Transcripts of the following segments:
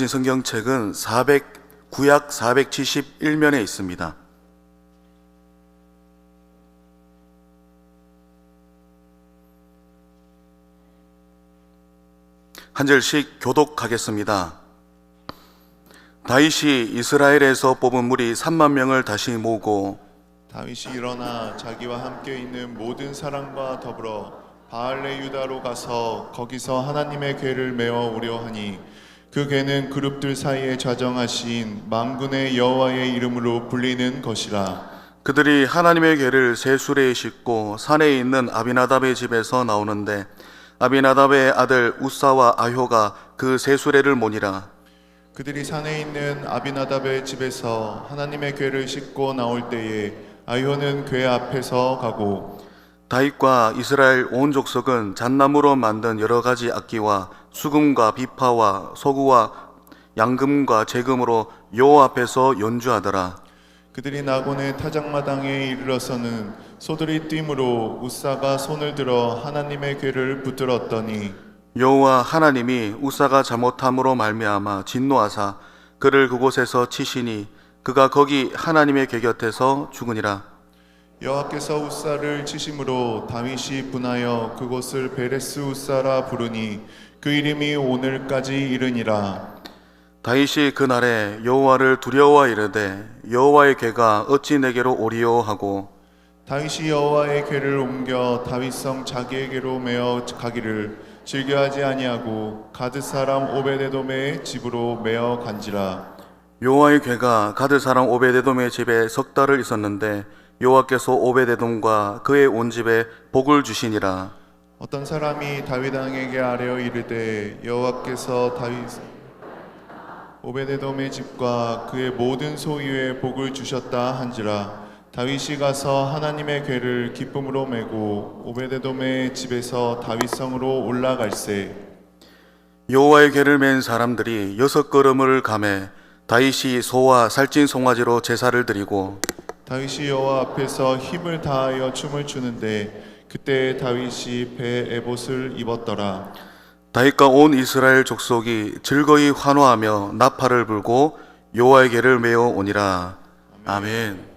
성경책은 구약 471면에 있습니다. 한 절씩 교독하겠습니다. 다윗이 이스라엘에서 뽑은 무리 3만 명을 다시 모으고 다윗이 일어나 자기와 함께 있는 모든 사람과 더불어 바알레 유다로 가서 거기서 하나님의 궤를 메어 우려하니 그 궤는 그룹들 사이에 좌정하신 만군의 여호와의 이름으로 불리는 것이라. 그들이 하나님의 궤를 새 수레에 싣고 산에 있는 아비나답의 집에서 나오는데 아비나답의 아들 우사와 아효가 그 새 수레를 모니라. 그들이 산에 있는 아비나답의 집에서 하나님의 궤를 싣고 나올 때에 아효는 궤 앞에서 가고 다윗과 이스라엘 온 족속은 잣나무로 만든 여러 가지 악기와 수금과 비파와 소구와 양금과 재금으로 여호와 앞에서 연주하더라. 그들이 나곤의 타작마당에 이르러서는 소들이 뛰므로 우사가 손을 들어 하나님의 궤를 붙들었더니 여호와 하나님이 우사가 잘못함으로 말미암아 진노하사 그를 그곳에서 치시니 그가 거기 하나님의 궤 곁에서 죽으니라. 여호와께서 우사를 치심으로 다윗이 분하여 그곳을 베레스 우사라 부르니 그 이름이 오늘까지 이르니라. 다윗이 그날에 여호와를 두려워하 이르되 여호와의 궤가 어찌 내게로 오리요 하고 다윗이 여호와의 궤를 옮겨 다윗성 자기에게로 메어 가기를 즐겨하지 아니하고 가드 사람 오베데돔의 집으로 메어 간지라. 여호와의 궤가 가드 사람 오베데돔의 집에 석 달을 있었는데 여호와께서 오베데돔과 그의 온 집에 복을 주시니라. 어떤 사람이 다윗 왕에게 아뢰어 이르되 여호와께서 다윗 오베데돔의 집과 그의 모든 소유에 복을 주셨다 한지라. 다윗이 가서 하나님의 궤를 기쁨으로 메고 오베데돔의 집에서 다윗성으로 올라갈세. 여호와의 궤를 맨 사람들이 6걸음을 가매 다윗이 소와 살찐 송아지로 제사를 드리고 다윗이 여호와 앞에서 힘을 다하여 춤을 추는데 그때 다윗이 배 에봇을 입었더라. 다윗과 온 이스라엘 족속이 즐거이 환호하며 나팔을 불고 여호와의 궤를 메어 오니라. 아멘.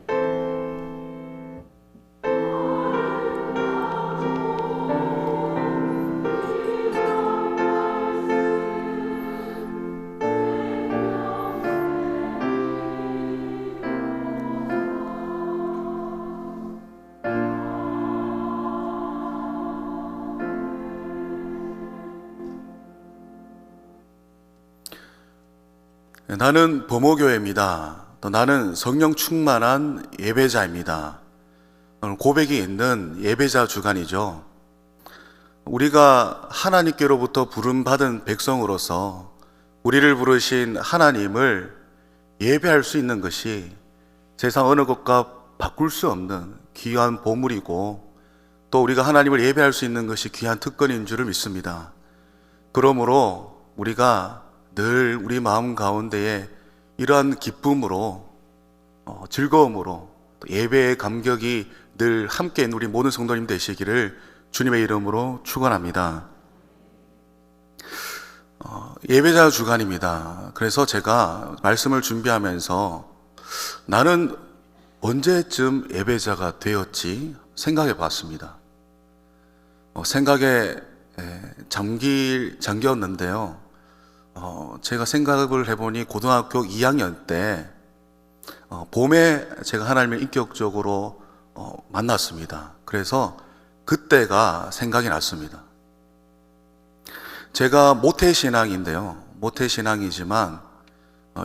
나는 범호교회입니다. 또 나는 성령 충만한 예배자입니다. 오늘 고백이 있는 예배자 주간이죠. 우리가 하나님께로부터 부름받은 백성으로서 우리를 부르신 하나님을 예배할 수 있는 것이 세상 어느 것과 바꿀 수 없는 귀한 보물이고 또 우리가 하나님을 예배할 수 있는 것이 귀한 특권인 줄을 믿습니다. 그러므로 우리가 늘 우리 마음 가운데에 이러한 기쁨으로 즐거움으로 예배의 감격이 늘 함께 있는 우리 모든 성도님 되시기를 주님의 이름으로 축원합니다. 예배자 주간입니다. 그래서 제가 말씀을 준비하면서 나는 언제쯤 예배자가 되었지 생각해 봤습니다. 생각에 잠겼는데요. 제가 생각을 해보니 고등학교 2학년 때 봄에 제가 하나님을 인격적으로 만났습니다. 그래서 그때가 생각이 났습니다. 제가 모태신앙인데요. 모태신앙이지만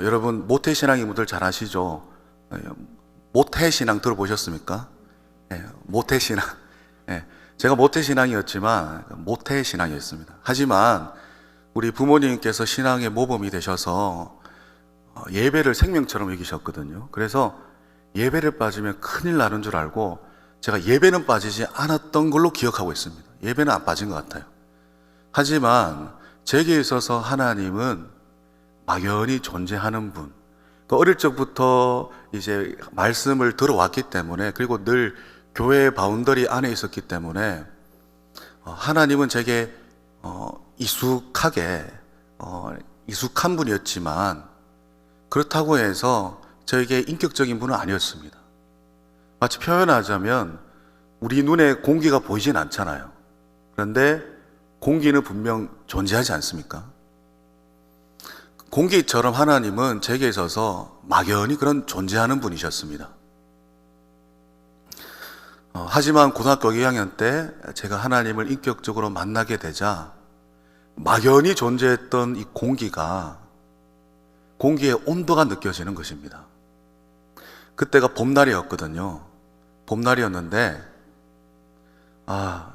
여러분 모태신앙인 분들 잘 아시죠? 모태신앙 들어보셨습니까? 모태신앙. 제가 모태신앙이었지만 모태신앙이었습니다. 하지만 우리 부모님께서 신앙의 모범이 되셔서 예배를 생명처럼 여기셨거든요. 그래서 예배를 빠지면 큰일 나는 줄 알고 제가 예배는 빠지지 않았던 걸로 기억하고 있습니다. 예배는 안 빠진 것 같아요. 하지만 제게 있어서 하나님은 막연히 존재하는 분, 또 어릴 적부터 이제 말씀을 들어왔기 때문에 그리고 늘 교회의 바운더리 안에 있었기 때문에 하나님은 제게 익숙하게 익숙한 분이었지만 그렇다고 해서 저에게 인격적인 분은 아니었습니다. 마치 표현하자면 우리 눈에 공기가 보이진 않잖아요. 그런데 공기는 분명 존재하지 않습니까? 공기처럼 하나님은 제게 있어서 막연히 그런 존재하는 분이셨습니다. 하지만 고등학교 2학년 때 제가 하나님을 인격적으로 만나게 되자 막연히 존재했던 이 공기의 온도가 느껴지는 것입니다. 그때가 봄날이었거든요. 봄날이었는데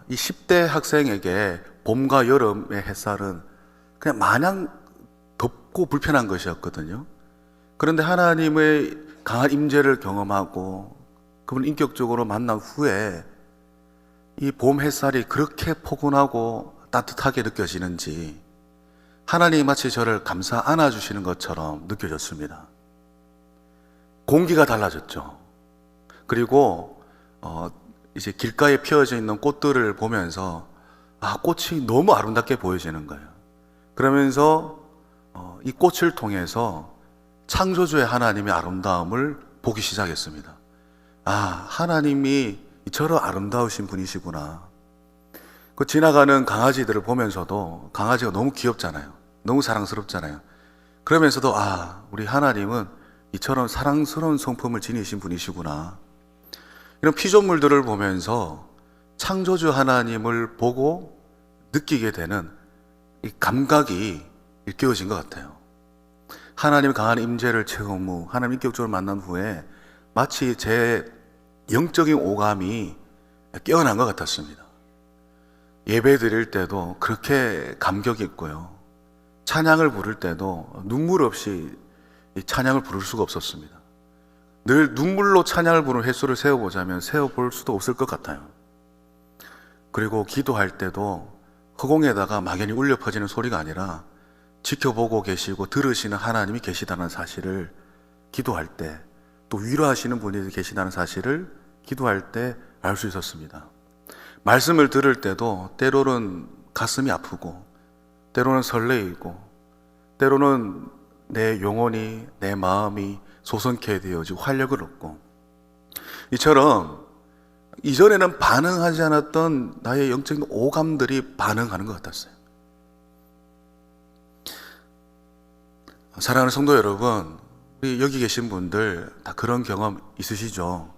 이 10대 학생에게 봄과 여름의 햇살은 그냥 마냥 덥고 불편한 것이었거든요. 그런데 하나님의 강한 임재를 경험하고 그분을 인격적으로 만난 후에 이 봄 햇살이 그렇게 포근하고 따뜻하게 느껴지는지 하나님이 마치 저를 감싸 안아주시는 것처럼 느껴졌습니다. 공기가 달라졌죠. 그리고 이제 길가에 피어져 있는 꽃들을 보면서 꽃이 너무 아름답게 보여지는 거예요. 그러면서 이 꽃을 통해서 창조주의 하나님의 아름다움을 보기 시작했습니다. 하나님이 저런 아름다우신 분이시구나. 그 지나가는 강아지들을 보면서도 강아지가 너무 귀엽잖아요. 너무 사랑스럽잖아요. 그러면서도 우리 하나님은 이처럼 사랑스러운 성품을 지니신 분이시구나. 이런 피조물들을 보면서 창조주 하나님을 보고 느끼게 되는 이 감각이 일깨워진 것 같아요. 하나님의 강한 임재를 체험 후 하나님 인격적으로 만난 후에 마치 제 영적인 오감이 깨어난 것 같았습니다. 예배 드릴 때도 그렇게 감격이 있고요. 찬양을 부를 때도 눈물 없이 이 찬양을 부를 수가 없었습니다. 늘 눈물로 찬양을 부르는 횟수를 세어보자면 세어볼 수도 없을 것 같아요. 그리고 기도할 때도 허공에다가 막연히 울려 퍼지는 소리가 아니라 지켜보고 계시고 들으시는 하나님이 계시다는 사실을 기도할 때, 또 위로하시는 분이 계시다는 사실을 기도할 때 알 수 있었습니다. 말씀을 들을 때도 때로는 가슴이 아프고 때로는 설레이고 때로는 내 영혼이, 내 마음이 소성케 되어지고 활력을 얻고, 이처럼 이전에는 반응하지 않았던 나의 영적인 오감들이 반응하는 것 같았어요. 사랑하는 성도 여러분, 우리 여기 계신 분들 다 그런 경험 있으시죠?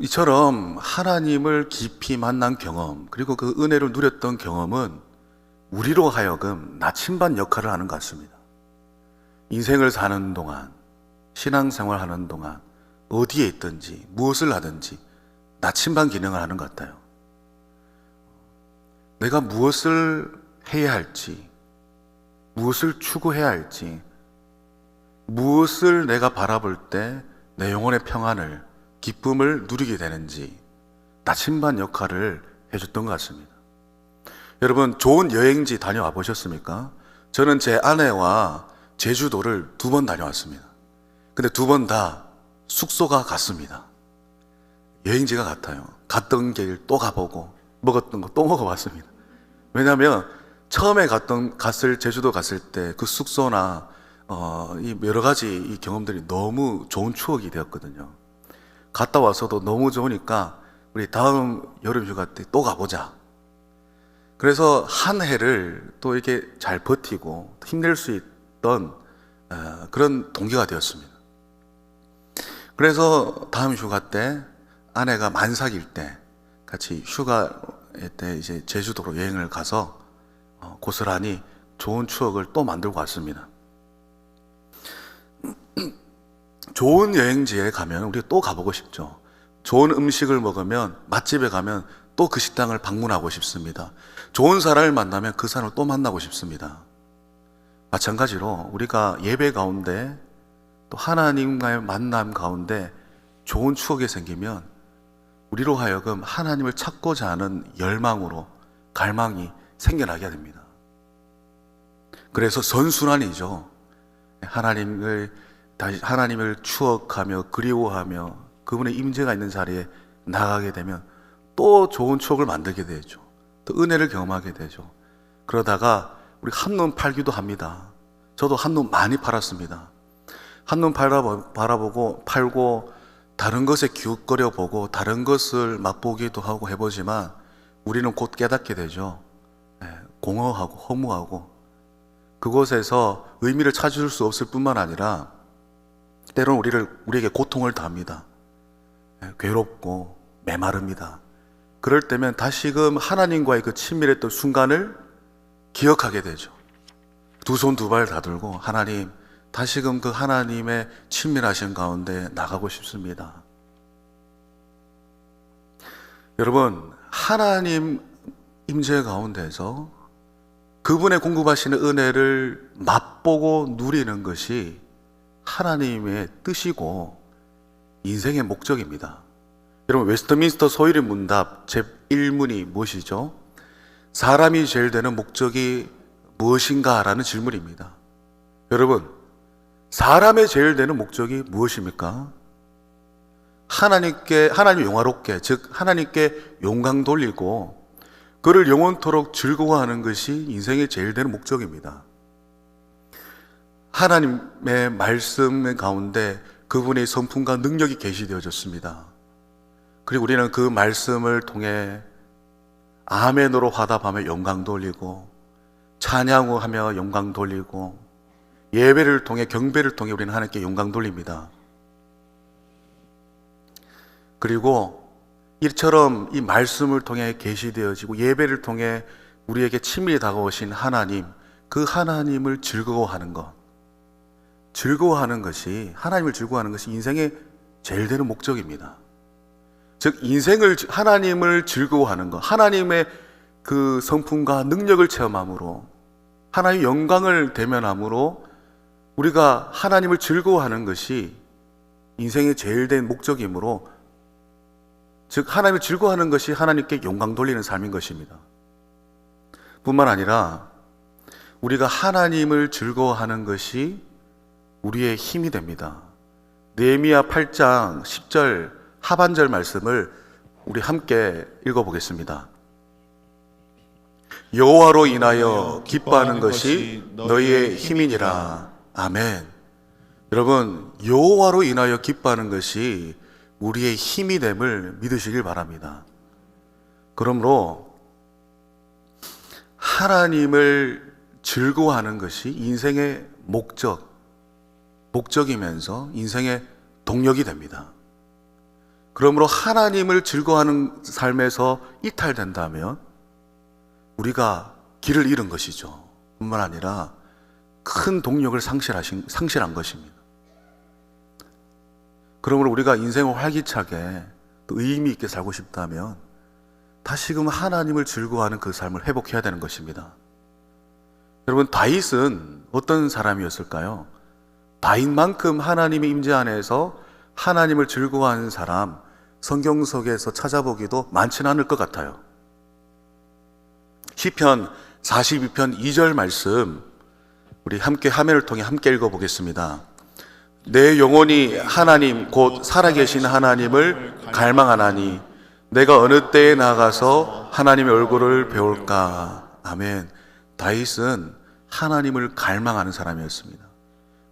이처럼 하나님을 깊이 만난 경험, 그리고 그 은혜를 누렸던 경험은 우리로 하여금 나침반 역할을 하는 것 같습니다. 인생을 사는 동안, 신앙생활 하는 동안 어디에 있든지 무엇을 하든지 나침반 기능을 하는 것 같아요. 내가 무엇을 해야 할지, 무엇을 추구해야 할지, 무엇을 내가 바라볼 때 내 영혼의 평안을, 기쁨을 누리게 되는지 나침반 역할을 해줬던 것 같습니다. 여러분, 좋은 여행지 다녀와 보셨습니까? 저는 제 아내와 제주도를 2번 다녀왔습니다. 근데 2번 다 숙소가 같습니다. 여행지가 같아요. 갔던 길 또 가보고 먹었던 거 또 먹어봤습니다. 왜냐하면 처음에 제주도 갔을 때 그 숙소나 이 여러 가지 이 경험들이 너무 좋은 추억이 되었거든요. 갔다 와서도 너무 좋으니까 우리 다음 여름 휴가 때 또 가보자. 그래서 한 해를 또 이렇게 잘 버티고 힘낼 수 있던 그런 동기가 되었습니다. 그래서 다음 휴가 때 아내가 만삭일 때 같이 휴가 때 이제 제주도로 여행을 가서 고스란히 좋은 추억을 또 만들고 왔습니다. 좋은 여행지에 가면 우리가 또 가보고 싶죠. 좋은 음식을 먹으면, 맛집에 가면 또 그 식당을 방문하고 싶습니다. 좋은 사람을 만나면 그 사람을 또 만나고 싶습니다. 마찬가지로 우리가 예배 가운데 또 하나님과의 만남 가운데 좋은 추억이 생기면 우리로 하여금 하나님을 찾고자 하는 열망으로 갈망이 생겨나게 됩니다. 그래서 선순환이죠. 하나님을 추억하며 그리워하며 그분의 임재가 있는 자리에 나가게 되면 또 좋은 추억을 만들게 되죠. 또 은혜를 경험하게 되죠. 그러다가 우리 한눈 팔기도 합니다. 저도 한눈 많이 팔았습니다. 한눈 바라보고 팔고 다른 것에 기웃거려 보고 다른 것을 맛보기도 하고 해보지만 우리는 곧 깨닫게 되죠. 공허하고 허무하고 그곳에서 의미를 찾을 수 없을 뿐만 아니라 때로는 우리에게 고통을 더합니다. 괴롭고 메마릅니다. 그럴 때면 다시금 하나님과의 그 친밀했던 순간을 기억하게 되죠. 두 손 두 발 다 들고 하나님, 다시금 그 하나님의 친밀하신 가운데 나가고 싶습니다. 여러분, 하나님 임재 가운데서 그분의 공급하시는 은혜를 맛보고 누리는 것이 하나님의 뜻이고 인생의 목적입니다. 여러분, 웨스트민스터 소율의 문답 제1문이 무엇이죠? 사람이 제일 되는 목적이 무엇인가? 라는 질문입니다. 여러분, 사람의 제일 되는 목적이 무엇입니까? 하나님 영화롭게, 즉 하나님께 영광 돌리고 그를 영원토록 즐거워하는 것이 인생의 제일 되는 목적입니다. 하나님의 말씀 가운데 그분의 성품과 능력이 계시되어졌습니다. 그리고 우리는 그 말씀을 통해 아멘으로 화답하며 영광 돌리고 찬양하며 영광 돌리고 예배를 통해 경배를 통해 우리는 하나님께 영광 돌립니다. 그리고 이처럼 이 말씀을 통해 계시되어지고 예배를 통해 우리에게 친밀히 다가오신 하나님, 그 하나님을 즐거워하는 것, 하나님을 즐거워하는 것이 인생의 제일 되는 목적입니다. 즉 하나님을 즐거워하는 것, 하나님의 그 성품과 능력을 체험함으로, 하나님의 영광을 대면함으로 우리가 하나님을 즐거워하는 것이 인생의 제일 된 목적이므로, 즉 하나님을 즐거워하는 것이 하나님께 영광 돌리는 삶인 것입니다. 뿐만 아니라 우리가 하나님을 즐거워하는 것이 우리의 힘이 됩니다. 느헤미야 8장 10절 하반절 말씀을 우리 함께 읽어보겠습니다. 여호와로 인하여 기뻐하는 것이 너희의 힘이니라. 아멘. 여러분, 여호와로 인하여 기뻐하는 것이 우리의 힘이 됨을 믿으시길 바랍니다. 그러므로 하나님을 즐거워하는 것이 인생의 목적이면서 인생의 동력이 됩니다. 그러므로 하나님을 즐거워하는 삶에서 이탈된다면 우리가 길을 잃은 것이죠. 뿐만 아니라 큰 동력을 상실한 것입니다. 그러므로 우리가 인생을 활기차게 또 의미 있게 살고 싶다면 다시금 하나님을 즐거워하는 그 삶을 회복해야 되는 것입니다. 여러분, 다윗은 어떤 사람이었을까요? 다윗만큼 하나님의 임재 안에서 하나님을 즐거워하는 사람 성경 속에서 찾아보기도 많지는 않을 것 같아요. 시편 42편 2절 말씀 우리 함께 화면을 통해 함께 읽어보겠습니다. 내 영혼이 하나님 곧 살아계신 하나님을 갈망하나니 내가 어느 때에 나가서 하나님의 얼굴을 배울까. 아멘. 다윗은 하나님을 갈망하는 사람이었습니다.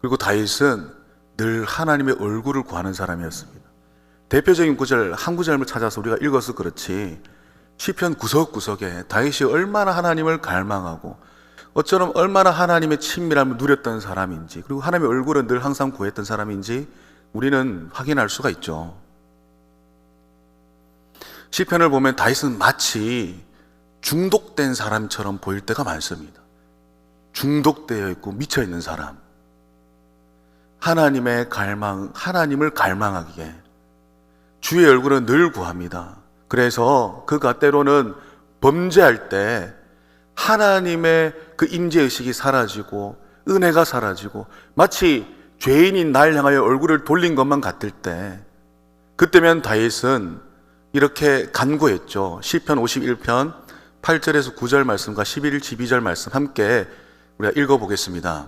그리고 다윗은 늘 하나님의 얼굴을 구하는 사람이었습니다. 대표적인 구절 한 구절을 찾아서 우리가 읽어서 그렇지 시편 구석구석에 다윗이 얼마나 하나님을 갈망하고 어쩌면 얼마나 하나님의 친밀함을 누렸던 사람인지, 그리고 하나님의 얼굴을 늘 항상 구했던 사람인지 우리는 확인할 수가 있죠. 시편을 보면 다윗은 마치 중독된 사람처럼 보일 때가 많습니다. 중독되어 있고 미쳐 있는 사람, 하나님을 갈망하기에 주의 얼굴은 늘 구합니다. 그래서 그가 때로는 범죄할 때 하나님의 그 임재의식이 사라지고 은혜가 사라지고 마치 죄인인 날 향하여 얼굴을 돌린 것만 같을 때, 그때면 다윗은 이렇게 간구했죠. 시편 51편 8절에서 9절 말씀과 11, 12절 말씀 함께 우리가 읽어보겠습니다.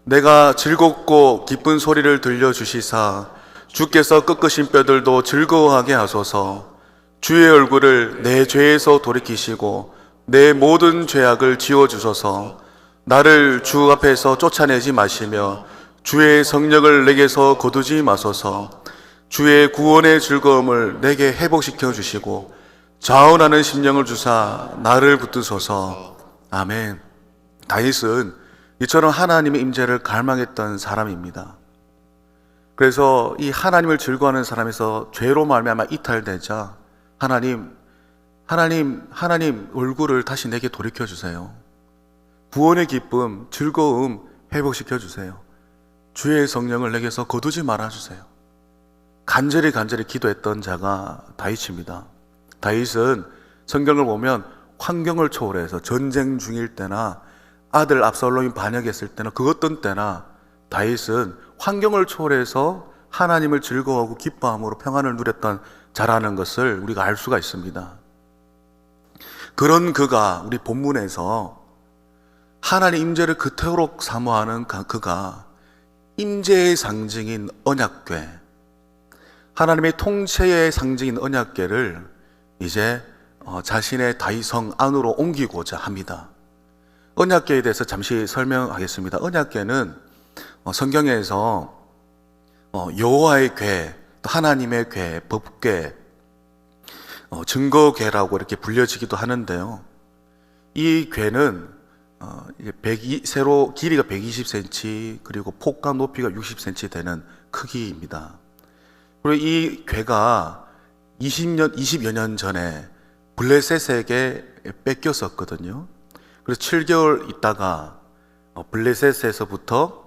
내가 즐겁고 기쁜 소리를 들려주시사 주께서 꺾으신 뼈들도 즐거워하게 하소서. 주의 얼굴을 내 죄에서 돌이키시고 내 모든 죄악을 지워주소서. 나를 주 앞에서 쫓아내지 마시며 주의 성령을 내게서 거두지 마소서. 주의 구원의 즐거움을 내게 회복시켜 주시고 자원하는 심령을 주사 나를 붙드소서. 아멘. 다윗은 이처럼 하나님의 임재를 갈망했던 사람입니다. 그래서 이 하나님을 즐거워하는 사람에서 죄로 말미암아 이탈되자 하나님 얼굴을 다시 내게 돌이켜 주세요. 구원의 기쁨, 즐거움 회복시켜 주세요. 주의 성령을 내게서 거두지 말아 주세요. 간절히 기도했던 자가 다윗입니다. 다윗은 성경을 보면 환경을 초월해서 전쟁 중일 때나 아들 압살롬이 반역했을 때나 그 어떤 때나 다윗은 환경을 초월해서 하나님을 즐거워하고 기뻐함으로 평안을 누렸던 자라는 것을 우리가 알 수가 있습니다. 그런 그가 우리 본문에서 하나님 임재를 그토록 사모하는 그가 임재의 상징인 언약궤, 하나님의 통치의 상징인 언약궤를 이제 자신의 다윗성 안으로 옮기고자 합니다. 언약궤에 대해서 잠시 설명하겠습니다. 언약궤는 성경에서 여호와의 궤, 또 하나님의 궤, 법궤, 증거궤라고 이렇게 불려지기도 하는데요. 이 궤는 세로 길이가 120cm 그리고 폭과 높이가 60cm 되는 크기입니다. 그리고 이 궤가 20여 년 전에 블레셋에게 뺏겼었거든요. 그래서 7개월 있다가 블레셋에서부터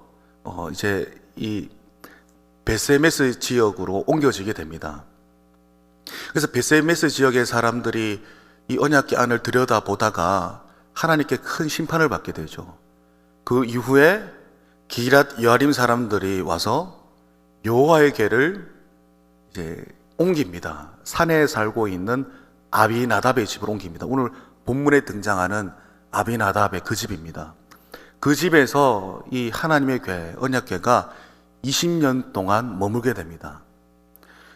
이제 이 베세메스 지역으로 옮겨지게 됩니다. 그래서 베세메스 지역의 사람들이 이 언약궤 안을 들여다보다가 하나님께 큰 심판을 받게 되죠. 그 이후에 기랏 여아림 사람들이 와서 여호와의 궤를 이제 옮깁니다. 산에 살고 있는 아비나답의 집으로 옮깁니다. 오늘 본문에 등장하는 아비나답의 그 집입니다. 그 집에서 이 하나님의 궤, 언약궤가 20년 동안 머물게 됩니다.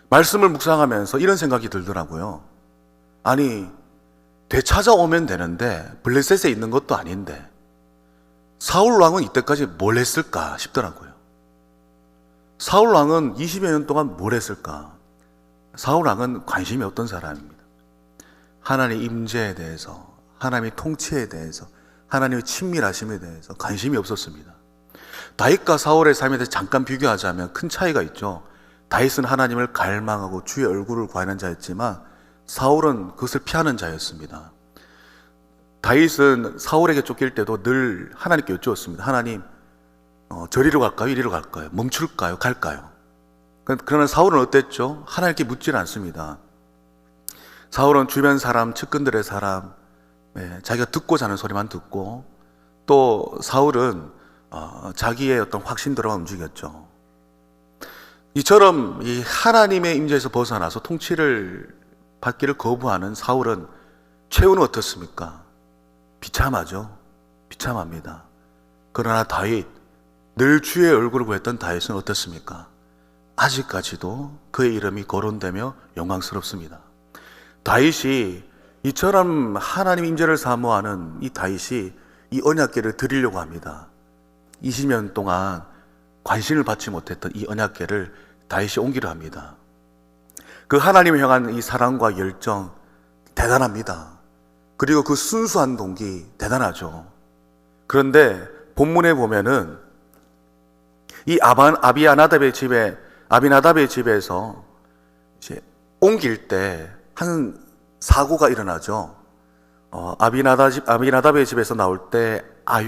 말씀을 묵상하면서 이런 생각이 들더라고요. 아니, 되찾아오면 되는데 블레셋에 있는 것도 아닌데 사울 왕은 이때까지 뭘 했을까 싶더라고요. 사울 왕은 20여 년 동안 뭘 했을까? 사울 왕은 관심이 없던 사람입니다. 하나님의 임재에 대해서, 하나님의 통치에 대해서, 하나님의 친밀하심에 대해서 관심이 없었습니다. 다윗과 사울의 삶에 대해서 잠깐 비교하자면 큰 차이가 있죠. 다윗은 하나님을 갈망하고 주의 얼굴을 구하는 자였지만 사울은 그것을 피하는 자였습니다. 다윗은 사울에게 쫓길 때도 늘 하나님께 여쭈었습니다. 하나님, 저리로 갈까요? 이리로 갈까요? 멈출까요? 갈까요? 그러나 사울은 어땠죠? 하나님께 묻질 않습니다. 사울은 주변 사람, 측근들의 사람, 자기가 듣고 자는 소리만 듣고, 또 사울은 자기의 어떤 확신대로만 움직였죠. 이처럼 이 하나님의 임재에서 벗어나서 통치를 받기를 거부하는 사울은 최후는 어떻습니까? 비참하죠. 비참합니다. 그러나 다윗, 늘 주의 얼굴을 구했던 다윗은 어떻습니까? 아직까지도 그의 이름이 거론되며 영광스럽습니다. 다윗이 이처럼 하나님 임재를 사모하는 이 다윗이 이 언약궤를 드리려고 합니다. 20년 동안 관심을 받지 못했던 이 언약궤를 다윗이 옮기려 합니다. 그 하나님을 향한 이 사랑과 열정 대단합니다. 그리고 그 순수한 동기 대단하죠. 그런데 본문에 보면은 이 아비나답의 집에서 이제 옮길 때 한 사고가 일어나죠. 아비나답의 집에서 나올 때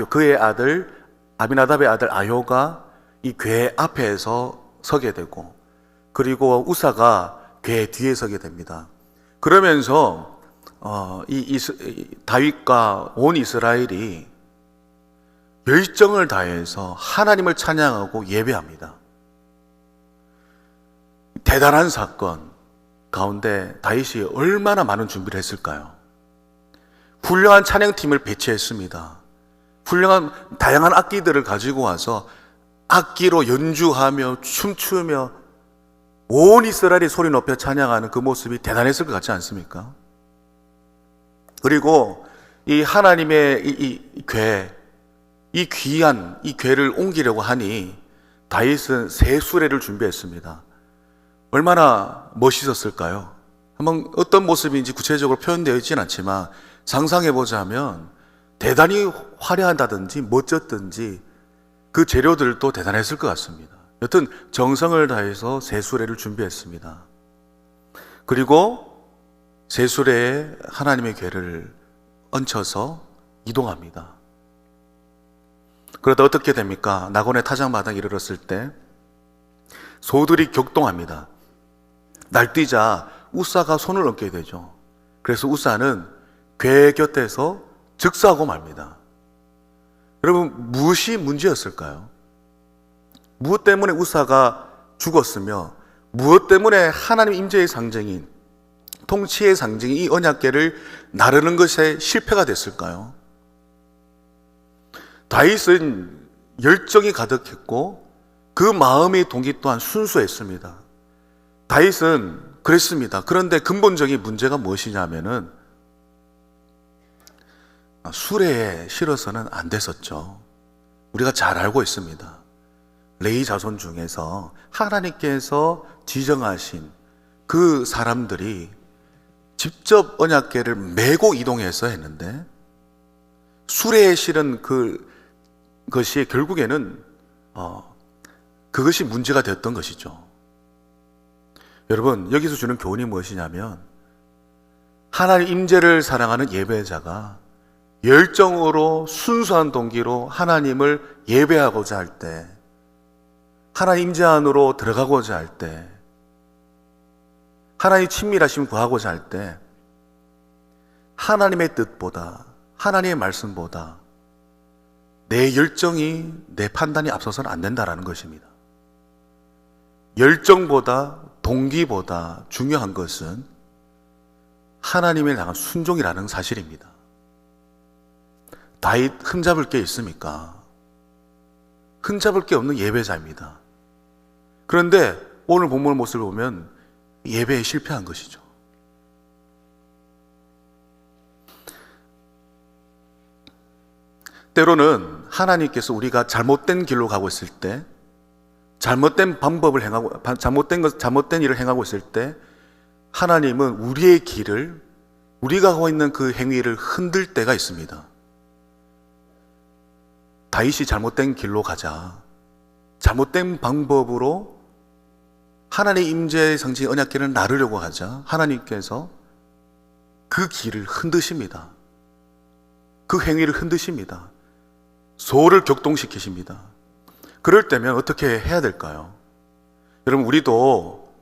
그의 아들 아비나답의 아들 아효가 이 궤 앞에서 서게 되고, 그리고 우사가 궤 뒤에 서게 됩니다. 그러면서 다윗과 온 이스라엘이 열정을 다해서 하나님을 찬양하고 예배합니다. 대단한 사건 가운데 다윗이 얼마나 많은 준비를 했을까요? 훌륭한 찬양팀을 배치했습니다. 훌륭한 다양한 악기들을 가지고 와서 악기로 연주하며 춤추며 온 이스라엘이 소리 높여 찬양하는 그 모습이 대단했을 것 같지 않습니까? 그리고 이 하나님의 이 귀한 이 궤를 옮기려고 하니 다윗은 새 수레를 준비했습니다. 얼마나 멋있었을까요? 한번 어떤 모습인지 구체적으로 표현되어 있지는 않지만 상상해 보자면 대단히 화려하다든지 멋졌든지 그 재료들도 대단했을 것 같습니다. 여튼 정성을 다해서 새 수레를 준비했습니다. 그리고 새 수레에 하나님의 궤를 얹혀서 이동합니다. 그러다 어떻게 됩니까? 낙원의 타작마당에 이르렀을 때 소들이 격동합니다. 날뛰자 우사가 손을 얹게 되죠. 그래서 우사는 궤 곁에서 즉사하고 맙니다. 여러분, 무엇이 문제였을까요? 무엇 때문에 우사가 죽었으며 무엇 때문에 하나님 임재의 상징인 통치의 상징인 이 언약궤를 나르는 것에 실패가 됐을까요? 다윗은 열정이 가득했고 그 마음의 동기 또한 순수했습니다. 다윗은 그랬습니다. 그런데 근본적인 문제가 무엇이냐면은 수레에 실어서는 안 됐었죠. 우리가 잘 알고 있습니다. 레위 자손 중에서 하나님께서 지정하신 그 사람들이 직접 언약궤를 메고 이동해서 했는데 수레에 실은 그것이 결국에는 그것이 문제가 되었던 것이죠. 여러분, 여기서 주는 교훈이 무엇이냐면 하나님 임재를 사랑하는 예배자가 열정으로 순수한 동기로 하나님을 예배하고자 할 때, 하나님 임재 안으로 들어가고자 할 때, 하나님 친밀하심 구하고자 할 때 하나님의 뜻보다, 하나님의 말씀보다 내 열정이, 내 판단이 앞서서는 안 된다라는 것입니다. 열정보다, 동기보다 중요한 것은 하나님을 향한 순종이라는 사실입니다. 다윗 흠잡을 게 있습니까? 흠잡을 게 없는 예배자입니다. 그런데 오늘 본문 모습을 보면 예배에 실패한 것이죠. 때로는 하나님께서 우리가 잘못된 길로 가고 있을 때, 잘못된 방법을 행하고, 잘못된 일을 행하고 있을 때, 하나님은 우리의 길을, 우리가 하고 있는 그 행위를 흔들 때가 있습니다. 다윗이 잘못된 길로 가자, 잘못된 방법으로 하나님의 임재의 상징 언약궤를 나르려고 하자 하나님께서 그 길을 흔드십니다. 그 행위를 흔드십니다. 소를 격동시키십니다. 그럴 때면 어떻게 해야 될까요? 여러분, 우리도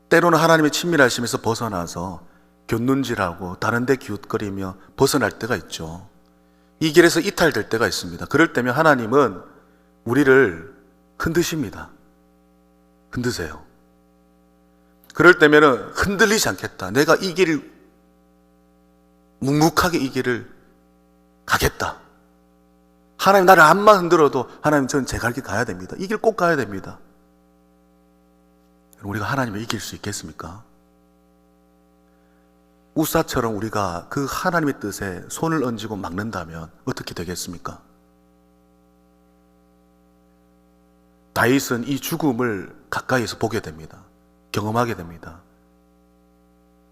때로는 하나님의 친밀하심에서 벗어나서 곁눈질하고 다른 데 기웃거리며 벗어날 때가 있죠. 이 길에서 이탈될 때가 있습니다. 그럴 때면 하나님은 우리를 흔드십니다. 흔드세요. 그럴 때면은 흔들리지 않겠다. 내가 이 길을 묵묵하게 이 길을 가겠다. 하나님 나를 암만 흔들어도 하나님 저는 제 갈 길 가야 됩니다. 이 길 꼭 가야 됩니다. 우리가 하나님을 이길 수 있겠습니까? 우사처럼 우리가 그 하나님의 뜻에 손을 얹고 막는다면 어떻게 되겠습니까? 다윗은 이 죽음을 가까이에서 보게 됩니다. 경험하게 됩니다.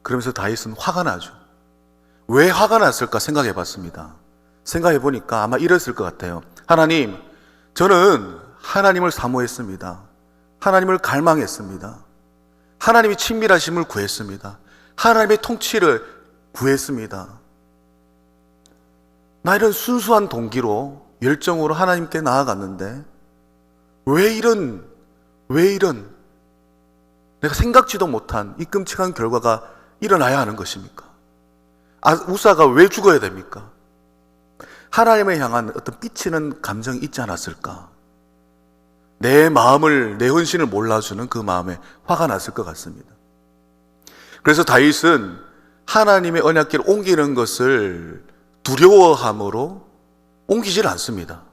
그러면서 다윗은 화가 나죠. 왜 화가 났을까 생각해 봤습니다. 생각해 보니까 아마 이랬을 것 같아요. 하나님, 저는 하나님을 사모했습니다. 하나님을 갈망했습니다. 하나님이 친밀하심을 구했습니다. 하나님의 통치를 구했습니다. 나 이런 순수한 동기로 열정으로 하나님께 나아갔는데 왜 이런 내가 생각지도 못한 이 끔찍한 결과가 일어나야 하는 것입니까? 우사가 왜 죽어야 됩니까? 하나님을 향한 어떤 삐치는 감정이 있지 않았을까? 내 마음을, 내 헌신을 몰라주는 그 마음에 화가 났을 것 같습니다. 그래서 다윗은 하나님의 언약궤를 옮기는 것을 두려워함으로 옮기질 않습니다.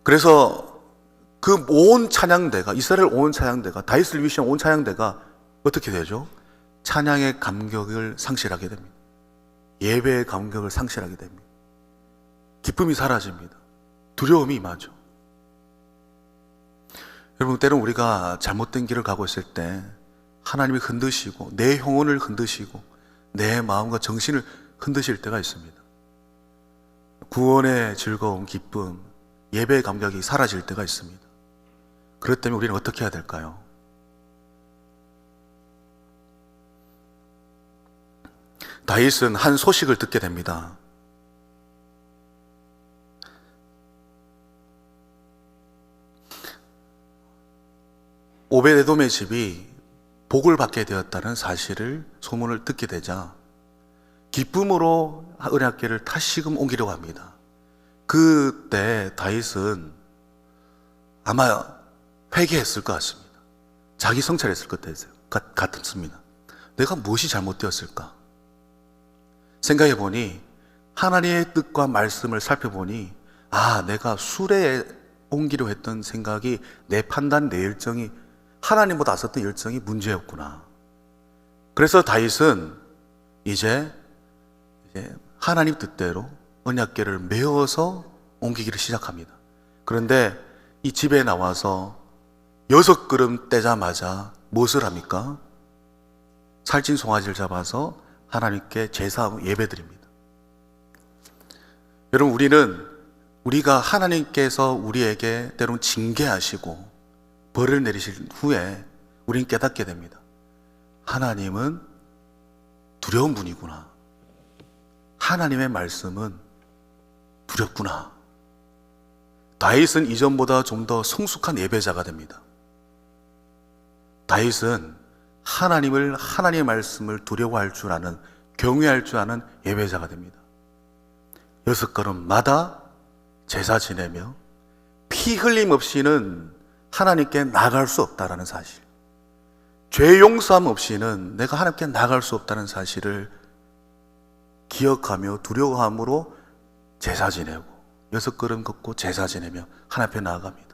그래서 그 온 찬양대가, 이스라엘 온 찬양대가, 다윗을 위시한 온 찬양대가 어떻게 되죠? 찬양의 감격을 상실하게 됩니다. 예배의 감격을 상실하게 됩니다. 기쁨이 사라집니다. 두려움이 임하죠. 여러분, 때로는 우리가 잘못된 길을 가고 있을 때 하나님이 흔드시고 내 영혼을 흔드시고 내 마음과 정신을 흔드실 때가 있습니다. 구원의 즐거움, 기쁨, 예배의 감격이 사라질 때가 있습니다. 그렇기 때문에 우리는 어떻게 해야 될까요? 다윗은 한 소식을 듣게 됩니다. 오베데돔의 집이 복을 받게 되었다는 사실을 소문을 듣게 되자 기쁨으로 언약궤를 다시금 옮기려고 합니다. 그때 다윗은 아마 회개했을 것 같습니다. 자기 성찰했을 것 같습니다. 내가 무엇이 잘못되었을까? 생각해 보니 하나님의 뜻과 말씀을 살펴보니 내가 수레에 옮기려 했던 생각이 내 판단, 내 열정이 하나님보다 앞섰던 열정이 문제였구나. 그래서 다윗은 이제 하나님 뜻대로 언약궤를 메어서 옮기기를 시작합니다. 그런데 이 집에 나와서 6 걸음 떼자마자 무엇을 합니까? 살찐 송아지를 잡아서 하나님께 제사 예배드립니다. 여러분, 우리가 하나님께서 우리에게 때로는 징계하시고 벌을 내리실 후에 우리는 깨닫게 됩니다. 하나님은 두려운 분이구나. 하나님의 말씀은 두렵구나. 다윗은 이전보다 좀 더 성숙한 예배자가 됩니다. 다윗은 하나님의 말씀을 두려워할 줄 아는, 경외할 줄 아는 예배자가 됩니다. 6 걸음마다 제사 지내며 피 흘림 없이는 하나님께 나갈 수 없다는 사실, 죄 용서함 없이는 내가 하나님께 나갈 수 없다는 사실을 기억하며 두려워함으로 제사 지내고 6 걸음 걷고 제사 지내며 하나님 앞에 나아갑니다.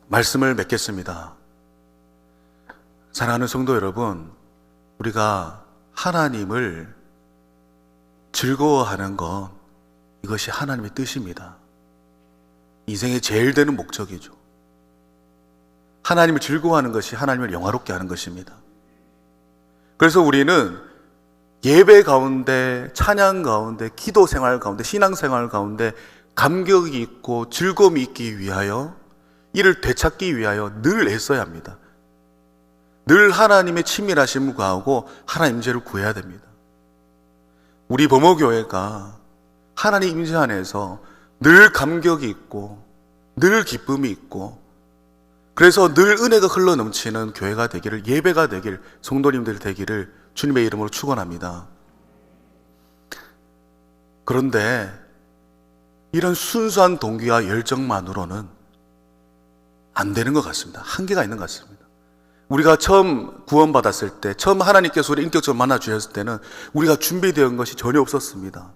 말씀을 맺겠습니다. 사랑하는 성도 여러분, 우리가 하나님을 즐거워하는 것, 이것이 하나님의 뜻입니다. 인생의 제일 되는 목적이죠. 하나님을 즐거워하는 것이 하나님을 영화롭게 하는 것입니다. 그래서 우리는 예배 가운데, 찬양 가운데, 기도 생활 가운데, 신앙 생활 가운데 감격이 있고 즐거움이 있기 위하여, 이를 되찾기 위하여 늘 애써야 합니다. 늘 하나님의 친밀하심을 구하고 하나님 임재를 구해야 됩니다. 우리 범어교회가 하나님 임재 안에서 늘 감격이 있고 늘 기쁨이 있고, 그래서 늘 은혜가 흘러 넘치는 교회가 되기를, 예배가 되길, 성도님들 되기를 주님의 이름으로 축원합니다. 그런데 이런 순수한 동기와 열정만으로는 안 되는 것 같습니다. 한계가 있는 것 같습니다. 우리가 처음 구원받았을 때, 처음 하나님께서 우리 인격적으로 만나 주셨을 때는 우리가 준비되어 것이 전혀 없었습니다.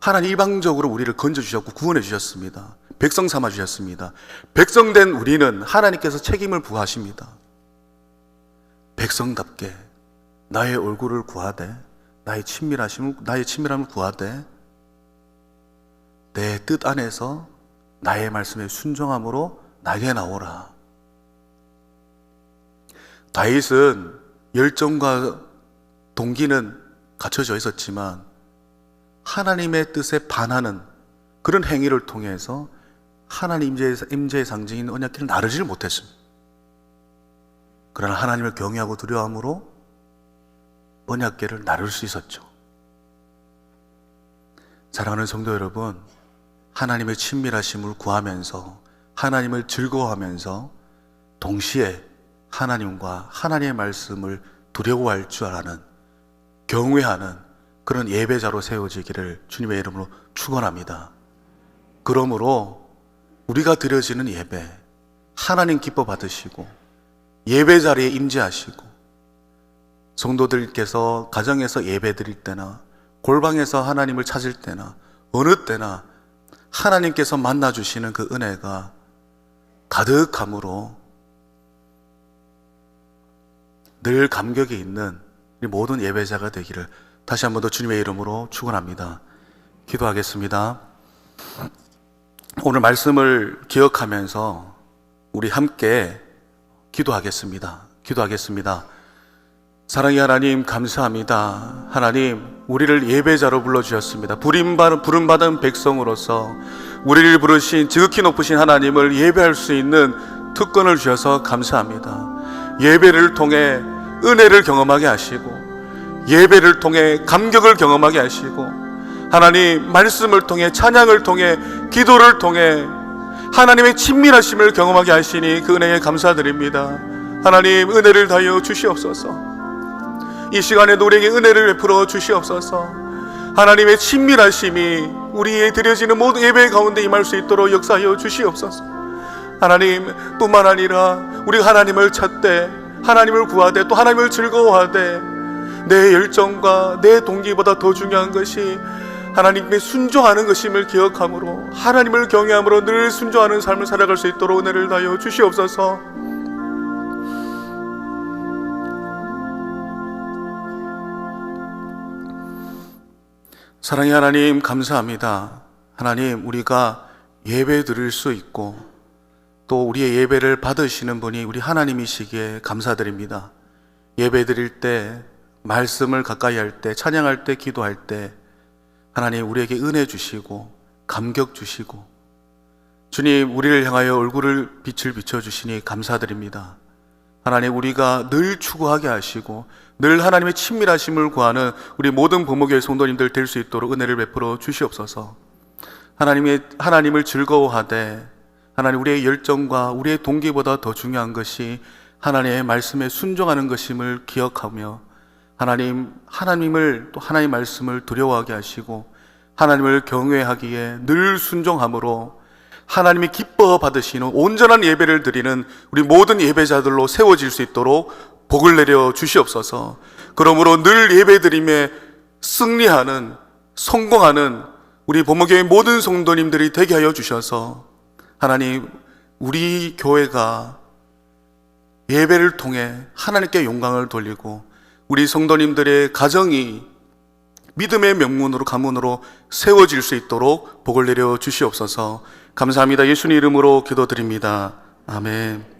하나님 일방적으로 우리를 건져주셨고 구원해 주셨습니다. 백성 삼아 주셨습니다. 백성된 우리는 하나님께서 책임을 부하십니다. 백성답게 나의 얼굴을 구하되, 나의 친밀함을 구하되, 내 뜻 안에서 나의 말씀에 순종함으로 나에게 나오라. 다윗은 열정과 동기는 갖춰져 있었지만 하나님의 뜻에 반하는 그런 행위를 통해서 하나님 임재의 상징인 언약궤를 나르지를 못했습니다. 그러나 하나님을 경외하고 두려워함으로 언약궤를 나를 수 있었죠. 사랑하는 성도 여러분, 하나님의 친밀하심을 구하면서 하나님을 즐거워하면서 동시에 하나님과 하나님의 말씀을 두려워할 줄 아는, 경외하는 그런 예배자로 세워지기를 주님의 이름으로 축원합니다. 그러므로 우리가 드려지는 예배, 하나님 기뻐 받으시고 예배 자리에 임재하시고, 성도들께서 가정에서 예배 드릴 때나 골방에서 하나님을 찾을 때나 어느 때나 하나님께서 만나주시는 그 은혜가 가득함으로 늘 감격이 있는 우리 모든 예배자가 되기를 다시 한 번 더 주님의 이름으로 축원합니다. 기도하겠습니다. 오늘 말씀을 기억하면서 우리 함께 기도하겠습니다. 사랑의 하나님, 감사합니다. 하나님, 우리를 예배자로 불러주셨습니다. 부름받은 백성으로서 우리를 부르신 지극히 높으신 하나님을 예배할 수 있는 특권을 주셔서 감사합니다. 예배를 통해 은혜를 경험하게 하시고, 예배를 통해 감격을 경험하게 하시고, 하나님, 말씀을 통해, 찬양을 통해, 기도를 통해 하나님의 친밀하심을 경험하게 하시니 그 은혜에 감사드립니다. 하나님, 은혜를 다하여 주시옵소서. 이 시간에도 우리에게 은혜를 베풀어 주시옵소서. 하나님의 친밀하심이 우리의 드려지는 모든 예배 가운데 임할 수 있도록 역사하여 주시옵소서. 하나님, 뿐만 아니라 우리가 하나님을 찾되, 하나님을 구하되, 또 하나님을 즐거워하되, 내 열정과 내 동기보다 더 중요한 것이 하나님께 순종하는 것임을 기억함으로, 하나님을 경외함으로 늘 순종하는 삶을 살아갈 수 있도록 은혜를 다하여 주시옵소서. 사랑의 하나님, 감사합니다. 하나님, 우리가 예배 드릴 수 있고 또 우리의 예배를 받으시는 분이 우리 하나님이시기에 감사드립니다. 예배 드릴 때, 말씀을 가까이 할 때, 찬양할 때, 기도할 때 하나님, 우리에게 은혜 주시고 감격 주시고, 주님, 우리를 향하여 얼굴을 빛을 비춰주시니 감사드립니다. 하나님, 우리가 늘 추구하게 하시고 늘 하나님의 친밀하심을 구하는 우리 모든 부모교회 성도님들 될 수 있도록 은혜를 베풀어 주시옵소서. 하나님을 즐거워하되, 하나님, 우리의 열정과 우리의 동기보다 더 중요한 것이 하나님의 말씀에 순종하는 것임을 기억하며, 하나님을 또 하나님의 말씀을 두려워하게 하시고 하나님을 경외하기에 늘 순종함으로 하나님이 기뻐 받으시는 온전한 예배를 드리는 우리 모든 예배자들로 세워질 수 있도록 복을 내려 주시옵소서. 그러므로 늘 예배드림에 승리하는, 성공하는 우리 본모교회 모든 성도님들이 되게 하여 주셔서 하나님, 우리 교회가 예배를 통해 하나님께 영광을 돌리고 우리 성도님들의 가정이 믿음의 명문으로, 가문으로 세워질 수 있도록 복을 내려 주시옵소서. 감사합니다. 예수님 이름으로 기도드립니다. 아멘.